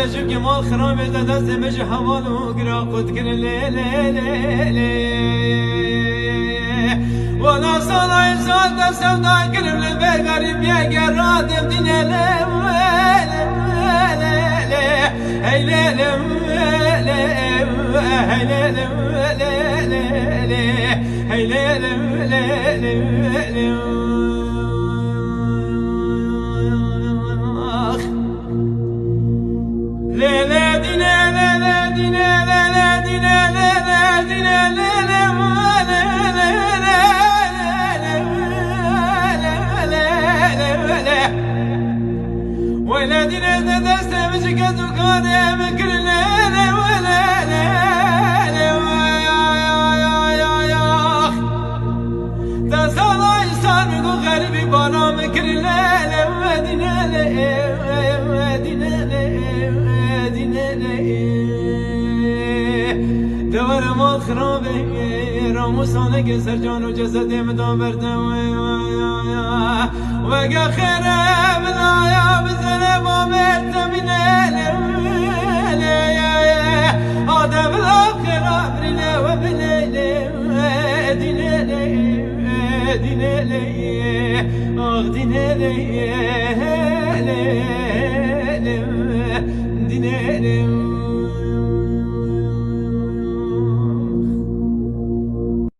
شوف كمال خراب دست مش حوال وقرا قد كل ولا صار إنسان تسودا كلم لبقرب يا قراد بدنا لا هاي لا هاي لا هاي لا ولادنا دست مشكت وكان مكر لا ولا لا تصالح إنسان يقول غريب بانا مكر لا ودنا دور ما خرابه راموسانه که سر جان و جسد مدام برده وقا خیره بنایا بزنه ما مرده بینه آدم الآخر برینه و بلیله دینه آخ دینه